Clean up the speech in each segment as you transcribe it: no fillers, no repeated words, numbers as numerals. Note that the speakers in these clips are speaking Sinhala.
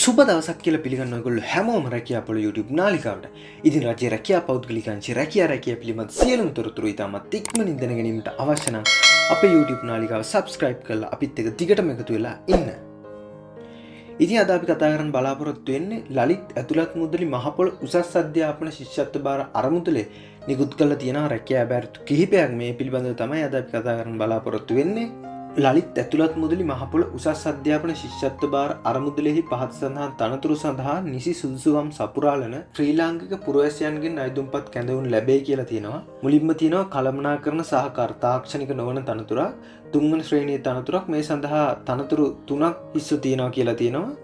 සුබ දවසක් කියලා පිළිගන්න ඔයගොල්ලෝ හැමෝම රැකියා පොළ YouTube නාලිකාවට. ඉතින් රජයේ රැකියා පෞද්ගලිකංශي රැකියා පිළිබඳ සියලුම තොරතුරු ඉතාමත් ඉක්මනින් දැන ගැනීමට අවශ්‍ය නම් අපේ YouTube නාලිකාව subscribe කරලා අපිත් එක්ක දිගටම එකතු වෙලා ඉන්න. ඉතින් අද අපි කතා කරන්න බලාපොරොත්තු වෙන්නේ ලලිත් ඇතුළත් මුදලි මහපොළ උසස් අධ්‍යාපන ශිෂ්‍යත්ව භාර අරමුදලේ නිකුත් කරලා තියෙන රැකියා බැරිතු කිහිපයක් මේ පිළිබඳව තමයි අද අපි කතා කරන්න බලාපොරොත්තු වෙන්නේ. ලලිත් ඇතුළත් මුදලි මහපොළ උසස් අධ්‍යාපන ශිෂ්‍යත්ව භාර අරමුදලෙහි පහත සඳහන් තනතුරු සඳහා නිසි සුදුසුකම් සපුරාලන ශ්‍රී ලාංකික පුරවැසියන්ගෙන් අයදුම්පත් කැඳවුම් ලැබේ කියලා තියෙනවා. මුලින්ම තියෙනවා කළමනාකරණ සහ තාක්ෂණික නොවන තනතුරක්, තුන්වන ශ්‍රේණියේ තනතුරක්. මේ සඳහා තනතුරු 3ක් හිස්සු තියෙනවා කියලා තියෙනවා.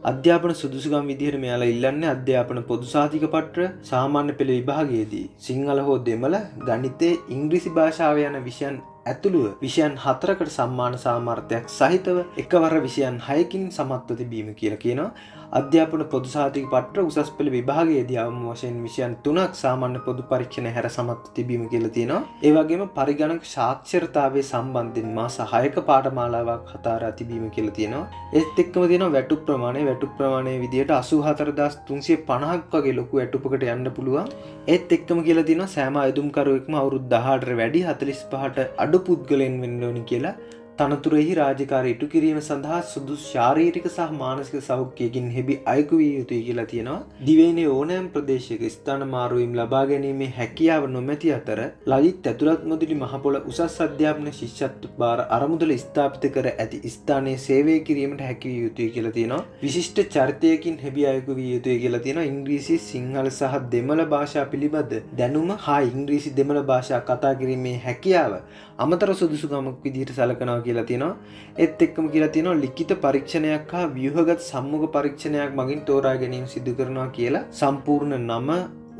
අධ්‍යාපන සුදුසුකම් විදිහට මෙයාලා ඉල්ලන්නේ අධ්‍යාපන පොදු සාතික පත්‍ර සාමාන්‍ය පෙළ විභාගයේදී සිංහල හෝ දෙමළ, ගණිතය, ඉංග්‍රීසි භාෂාව යන විෂයන් ඇතුළුව විෂයන් 4කට සම්මාන සාමර්ථ්‍යයක් සහිතව එකවර විෂයන් 6කින් සමත්ව තිබීම කියලා කියනවා. අධ්‍යාපන පොදු සාතික පත්‍ර උසස් පෙළ විභාගයේදී අවම වශයෙන් විෂයන් 3ක් සාමාන්‍ය පොදු පරීක්ෂණ හැර සමත්ව තිබීම කියලා තියෙනවා. ඒ වගේම පරිගණක සාක්ෂරතාවයේ සම්බන්ධයෙන් මාස 6ක පාඨමාලාවක් හදාරා තිබීම කියලා තියෙනවා. ඒත් එක්කම තියෙනවා වැටු ප්‍රමාණය විදිහට 84350ක් වගේ ලොකු වැටුපකට යන්න පුළුවන්. ඒත් එක්කම කියලා තියෙනවා සෑම අයදුම්කරුවෙක්ම අවුරුදු 18ට වැඩි 45ට අඩු පුද්ගලයන් වෙන්න ඕනි කියලා. තනතුරෙහි රාජකාරී ඉටු කිරීම සඳහා සුදුසු ශාරීරික සහ මානසික සෞඛ්‍යයකින් හෙබි අයකු විය යුතුයි කියලා තියෙනවා. දිවයිනේ ඕනෑම ප්‍රදේශයක ස්ථාන මාරුවීම් ලබා ගැනීමේ හැකියාව නොමැති අතර ලලිත් ඇතුළත් මුදලි මහපොළ උසස් අධ්‍යාපන ශිෂ්‍යත්ව භාර අරමුදල ස්ථාපිත කර ඇති ස්ථානයේ සේවය කිරීමට හැකි විය යුතුයි කියලා තියෙනවා. විශිෂ්ට චරිතයකින් හෙබි අයකු විය යුතුයි කියලා තියෙනවා. ඉංග්‍රීසි, සිංහල සහ දෙමළ භාෂා පිළිබඳ දැනුම හා ඉංග්‍රීසි දෙමළ භාෂා කතා කිරීමේ හැකියාව අමතර සුදුසුකමක් විදිහට සැලකනවා කියලා තියෙනවා. ඒත් එක්කම කියලා තියෙනවා ලිඛිත පරීක්ෂණයක් හා ව්‍යුහගත සම්මුඛ පරීක්ෂණයක් මගින් තෝරා ගැනීම සිදු කරනවා කියලා. සම්පූර්ණ නම,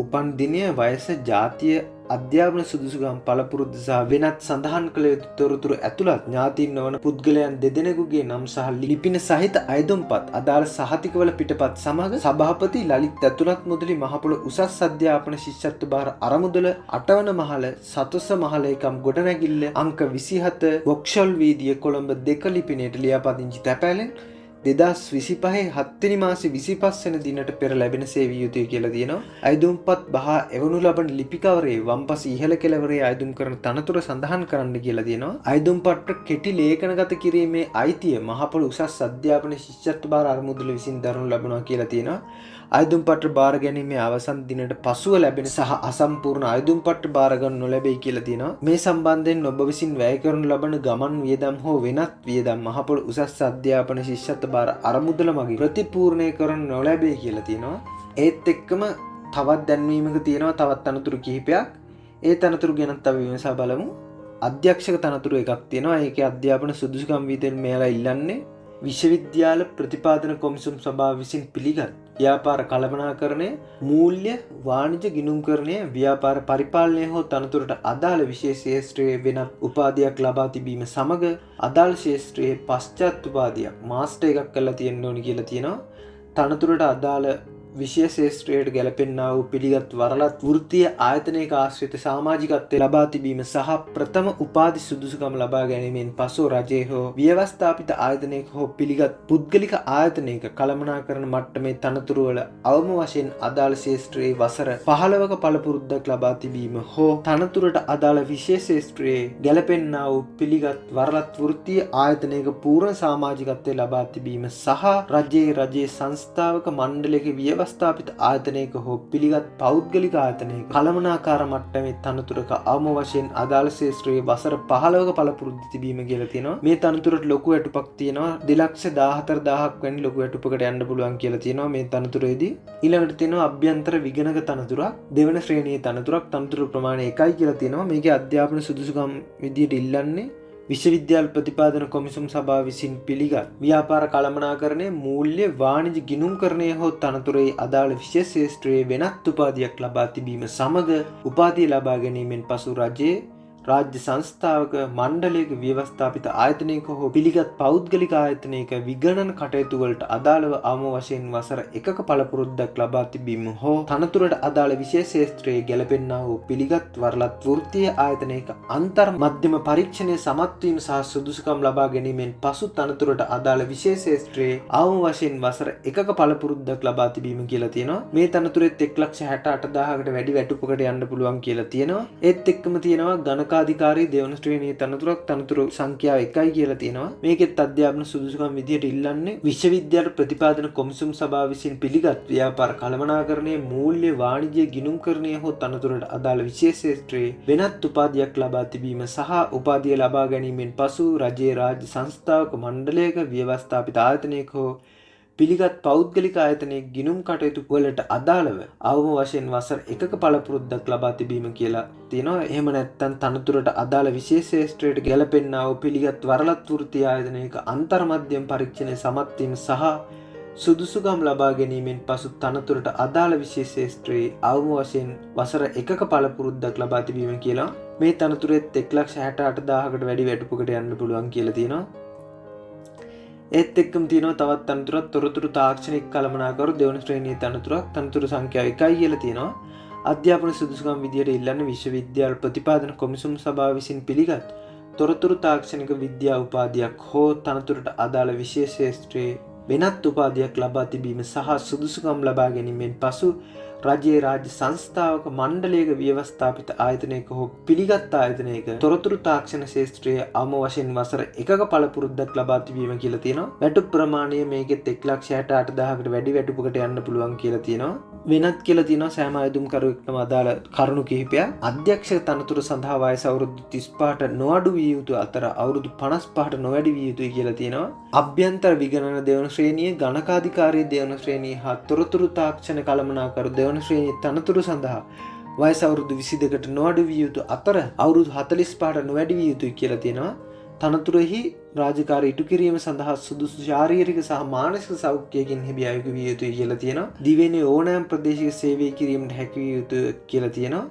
උපන් දිනය, වයස, ජාතිය, අධ්‍යාපන සුදුසුකම්, පළපුරුද්ද සහ වෙනත් සඳහන් කළ යුතු තොරතුරු ඇතුළත් ඥාතීන් නොවන පුද්ගලයන් දෙදෙනෙකුගේ නම් සහ ලිපින සහිත අයදුම්පත් අදාළ සහතිකවල පිටපත් සමග සභාපති ලලිත් ඇතුළත් මුදලි මහපොළ උසස් අධ්‍යාපන ශිෂ්‍යත්ව භාර අරමුදල 8 වන මහල සතොස මහලේකම් ගොඩනැගිල්ල අංක 27 වොක්ෂල් වීදිය කොළඹ 2 ලිපිනයට ලියාපදිංචි තැපෑලෙන් 2025 7 මාසේ 25 වෙනි දිනට පෙර ලැබෙන සේවිය යුතුයි කියලා තියෙනවා. අයදුම්පත් බහා එවනු ලබන ලිපිකවරේ වම්පස ඉහළ කෙළවරේ අයදුම් කරන තනතුර සඳහන් කරන්න කියලා තියෙනවා. අයදුම්පත් කෙටි ලේඛනගත කිරීමේ අයිතිය මහපොළ උසස් අධ්‍යාපන ශිෂ්‍යත්ව භාර අරමුදල විසින් දරනු ලබනවා කියලා තියෙනවා. අයදුම්පත් භාර ගැනීමේ අවසන් දිනට පසුව ලැබෙන සහ අසම්පූර්ණ අයදුම්පත් භාර ගන්න නොලැබෙයි කියලා තියෙනවා. මේ සම්බන්ධයෙන් ඔබ විසින් වැය කරනු ලබන ගමන් වියදම් හෝ වෙනත් වියදම් මහපොළ උසස් අධ්‍යාපන ශිෂ්‍යත්ව භාර අරමුදල මගින් ප්‍රතිපූර්ණය කරන්න නොලැබෙයි කියලා තියෙනවා. ඒත් එක්කම තවත් දැන්වීමක තියෙනවා තවත් තනතුරු කිහිපයක්. ඒ තනතුරු ගැන තව විමසා බලමු. අධ්‍යක්ෂක තනතුරු එකක් තියෙනවා. ඒකේ අධ්‍යාපන සුදුසුකම් විදිහෙන් මෙයාලා ඉල්ලන්නේ විශ්වවිද්‍යාල ප්‍රතිපාදන කොමිසම් සභාව විසින් පිළිගත් ව්‍යාපාර කළමනාකරණය, මූල්‍ය වාණිජ ගිණුම්කරණය, ව්‍යාපාර පරිපාලනය හෝ තනතුරට අදාළ විශේෂ ශාස්ත්‍රයේ වෙනත් උපාධියක් ලබා තිබීම සමග අදාළ ශාස්ත්‍රයේ පශ්චාත් උපාධියක් මාස්ටර් එකක් කරලා තියෙන්න ඕනි කියලා තියෙනවා. තනතුරට අදාළ විශේෂ ශාස්ත්‍රයට ගැලපෙන්නා වූ පිළිගත් වරලත් වෘත්තීය ආයතනයක ආශ්‍රිත සමාජිකත්වය ලබා තිබීම සහ ප්‍රථම උපාධි සුදුසුකම් ලබා ගැනීමෙන් පසු රජයේ හෝ ව්‍යවස්ථාපිත ආයතනයක හෝ පිළිගත් පුද්ගලික ආයතනයක කළමනාකරණ මට්ටමේ තනතුරු වල අවම වශයෙන් අදාළ ශාස්ත්‍රයේ වසර 15ක පළපුරුද්දක් ලබා තිබීම හෝ තනතුරට අදාළ විශේෂ ශාස්ත්‍රයේ ගැලපෙන්නා වූ පිළිගත් වරලත් වෘත්තීය ආයතනයක පූර්ණ සමාජිකත්වය ලබා තිබීම සහ රජයේ සංස්ථාවක මණ්ඩලයක ව්‍යවස්ථාපිත ආයතනයක හෝ පිළිගත් පෞද්ගලික ආයතනයක කළමනාකාර මට්ටමේ තනතුරක අවම වශයෙන් අදාළ ශාස්ත්‍රයේ වසර 15ක පළපුරුද්ද තිබීම කියලා තියෙනවා. මේ තනතුරට ලොකු වැටුපක් තියෙනවා. 2,14,000ක් වැනි ලොකු වැටුපකට යන්න පුළුවන් කියලා තියෙනවා මේ තනතුරේදී. ඊළඟට තියෙනවා අභ්‍යන්තර විගණක තනතුරක්, දෙවන ශ්‍රේණියේ තනතුරක්. තනතුරු ප්‍රමාණය 1යි කියලා තියෙනවා. මේකේ අධ්‍යාපන සුදුසුකම් විදියට ඉල්ලන්නේ විශ්වවිද්‍යාල ප්‍රතිපාදන කොමිසම් සභාව විසින් පිළිගත් ව්‍යාපාර කළමනාකරණය, මූල්‍ය වාණිජ ගිණුම්කරණය හෝ තනතුරේ අදාළ විශේෂ ශාස්ත්‍රයේ වෙනත් උපාධියක් ලබා තිබීම සමග උපාධිය ලබා ගැනීමෙන් පසු රජයේ රාජ්‍ය සංස්ථාවක මණ්ඩලයක ව්‍යවස්ථාපිත ආයතනයක හෝ පිළිගත් පෞද්ගලික ආයතනයක විගණන කටයුතු වලට අදාළව අවම වශයෙන් වසර 1ක පළපුරුද්දක් ලබා තිබීම හෝ තනතුරට අදාළ විශේෂ ක්ෂේත්‍රයේ ගැලපෙන්නා වූ පිළිගත් වරලත් වෘත්තීය ආයතනයක අන්තර් මධ්‍යම පරීක්ෂණයේ සමත් වීම සහ සුදුසුකම් ලබා ගැනීමෙන් පසු තනතුරට අදාළ විශේෂ ක්ෂේත්‍රයේ අවම වශයෙන් වසර 1ක පළපුරුද්දක් ලබා තිබීම කියලා තියෙනවා. මේ තනතුරෙත් 1,68,000කට වැඩි වැටුපකට යන්න පුළුවන් කියලා තියෙනවා. ඒත් එක්කම තියෙනවා ගණකාධිකාරී දෙවන ශ්‍රේණියේ තනතුරු සංඛ්‍යාව 1යි කියලා තියෙනවා. මේකෙත් අධ්‍යාපන සුදුසුකම් විදියට ඉල්ලන්නේ විශ්වවිද්‍යාල ප්‍රතිපාදන කොමිසම් සභාව විසින් පිළිගත් ව්‍යාපාර කළමනාකරණයේ මූල්‍ය වාණිජ්‍ය ගිණුම්කරණය හෝ තනතුරට අදාළ විශේෂ ක්ෂේත්‍රයේ වෙනත් උපාධියක් ලබා තිබීම සහ උපාධිය ලබා ගැනීමෙන් පසු රජයේ රාජ්‍ය සංස්ථාවක මණ්ඩලයක ව්‍යවස්ථාපිත ආයතනයක හෝ පිළිගත් පෞද්ගලික ආයතනයේ ගිණුම් කටයුතු වලට අදාළව අවම වශයෙන් වසර 1ක පළපුරුද්දක් ලබා තිබීම කියලා තියෙනවා. එහෙම නැත්නම් තනතුරට අදාළ විශේෂ ක්ෂේත්‍රයට ගැලපෙන්නා වූ පිළිගත් වරලත් වෘත්තීය ආයතනයක අන්තර් මධ්‍යම පරීක්ෂණයේ සමත් වීම සහ සුදුසුකම් ලබා ගැනීමෙන් පසු තනතුරට අදාළ විශේෂ ක්ෂේත්‍රයේ අවම වශයෙන් වසර 1ක පළපුරුද්දක් ලබා තිබීම කියලා. මේ තනතුරෙත් 1,68,000කට වැඩි වැටුපකට යන්න පුළුවන් කියලා තියෙනවා. ඒත් එක්කම තියෙනවා තවත් තනතුරක් තොරතුරු තාක්ෂණික කළමනාකරු දෙවන ශ්‍රේණියේ තනතුරු සංඛ්‍යාව 1යි කියලා තියෙනවා. අධ්‍යාපන සුදුසුකම් විදියට ඉල්ලන්නේ විශ්වවිද්‍යාල ප්‍රතිපාදන කොමිසම් සභාව විසින් පිළිගත් තොරතුරු තාක්ෂණික විද්‍යා උපාධියක් හෝ තනතුරට අදාළ විශේෂ ක්ෂේත්‍රයේ වෙනත් උපාධියක් ලබා තිබීම සහ සුදුසුකම් ලබා ගැනීමෙන් පසු රජයේ රාජ්‍ය සංස්ථාවක මණ්ඩලයක ව්‍යවස්ථාපිත ආයතනයක හෝ පිළිගත් ආයතනයක තොරතුරු තාක්ෂණ ක්ෂේත්‍රයේ අවම වශයෙන් වසර 1ක පළපුරුද්දක් ලබා තිබීම කියලා තියෙනවා. වැටුප් ප්‍රමාණය මේකෙත් 1,68,000කට වැඩි වැටුපකට යන්න පුළුවන් කියලා තියෙනවා. වෙනත් කියලා තියෙනවා සෑම අයදුම්කරුවෙක්ටම අදාළ කරුණු කිහිපයක්. අධ්‍යක්ෂක තනතුරු සඳහා වයස අවුරුදු 35ට නොඅඩු විය යුතු අතර අවුරුදු 55ට නොවැඩි විය යුතුයි කියලා තියෙනවා. අභ්‍යන්තර විගණන දෙවන ශ්‍රේණියේ ගණකාධිකාරී දෙවන ශ්‍රේණියේ හා තොරතුරු තාක්ෂණ කළමනාකරු දෙවන ශ්‍රේණියේ තනතුරු සඳහා වයස අවුරුදු 22කට නොඅඩු විය යුතු අතර අවුරුදු 45ට නොවැඩි විය යුතුයි කියලා තියෙනවා. තනතුරෙහි රාජකාරී ඉටු කිරීම සඳහා සුදුසු ශාරීරික සහ මානසික සෞඛ්‍යයකින් හිමි අයෙකු විය යුතුයි කියලා තියෙනවා. දිවෙනේ ඕනෑම ප්‍රදේශයක සේවය කිරීමට හැකි විය යුතුයි කියලා තියෙනවා.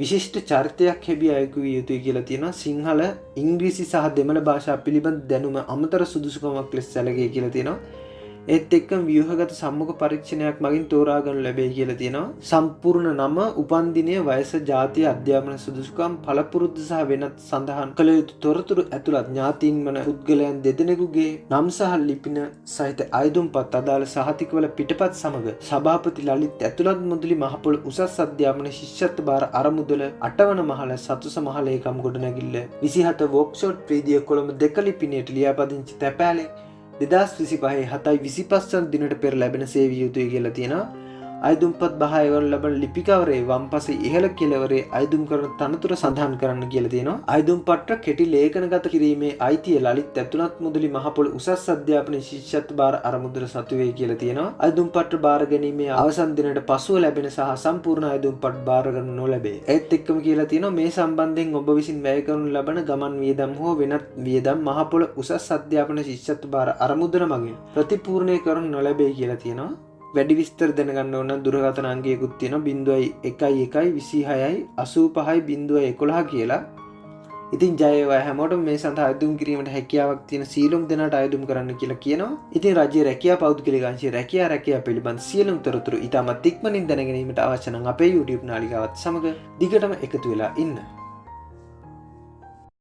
විශිෂ්ට චරිතයක් ලැබිය අයෙකු විය යුතුයි කියලා තියෙනවා. සිංහල, ඉංග්‍රීසි සහ දෙමළ භාෂා පිළිබඳ දැනුම අමතර සුදුසුකමක් ලෙස සැලකේ කියලා තියෙනවා. ඒත් එක්කම ව්‍යුහගත සම්මුඛ පරීක්ෂණයක් මගින් තෝරා ගන්න ලැබෙයි කියලා තියෙනවා. සම්පූර්ණ නම, උපන්දිනය, වයස, ජාතිය, අධ්‍යාපන සුදුසුකම්, පළපුරුද්ද සහ වෙනත් සඳහන් කළ යුතු තොරතුරු ඇතුළත් ඥාතීන් වන පුද්ගලයන් දෙදෙනෙකුගේ නම් සහ ලිපින සහිත අයදුම්පත් අදාළ සහතිකවල පිටපත් සමග සභාපති ලලිත් ඇතුළත් මුදලි මහපොළ උසස් අධ්‍යාපන ශිෂ්‍යත්ව භාර අරමුදල 8 වන මහල සතුස මහලේකම් ගොඩනැගිල්ල 27 වොක්ෂොට් ප්‍රීදිය කොළඹ 2 ලිපිණයට ලියාපදිංචි තැපෑලේ 2025 7 දිනට පෙර ලැබෙන සේවිය යුතුයි කියලා තියෙනවා. අයදුම්පත් බහයවල ලබන ලිපිකවරේ වම් පසේ ඉහළ කෙළවරේ අයදුම් කරන තනතුර සඳහන් කරන්න කියලා තියෙනවා. අයදුම්පත්‍ර කෙටි ලේඛනගත කිරීමේ අයිතිය ලලිත් ඇතුළත් මුදලි මහපොළ උසස් අධ්‍යාපන ශිෂ්‍යත්ව භාර අරමුදල සතු වේ කියලා තියෙනවා. අයදුම්පත්‍ර භාර ගැනීමේ අවසන් දිනට පසුව ලැබෙන සහ සම්පූර්ණ අයදුම්පත් භාර ගන්න නොලැබේ. ඒත් එක්කම කියලා තියෙනවා මේ සම්බන්ධයෙන් ඔබ විසින් වැය කරනු ලබන ගමන් වියදම් හෝ වෙනත් වියදම් මහපොළ උසස් අධ්‍යාපන ශිෂ්‍යත්ව භාර අරමුදල මගින් ප්‍රතිපූර්ණය කරනු නොලැබේ කියලා තියෙනවා. වැඩි විස්තර දැනගන්න ඕන දුරකථන අංකයකුත් තියෙනවා 0112 26යි 85යි 011 කියලා. ඉතින් ජය වේවා හැමෝටම මේ සඳහා අයදුම් කිරීමට හැකියාවක් තියෙන සීලොම් දෙනාට අයදුම් කරන්න කියලා කියනවා. ඉතින් රජයේ රැකියා පෞද්ගලික අංශයේ රැකියා පිළිබඳ සියලුම තොරතුරු ඉතාමත් ඉක්මනින් දැන ගැනීමට අවශ්‍ය නම් අපේ YouTube නාලිකාවත් සමග දිගටම එකතු වෙලා ඉන්න.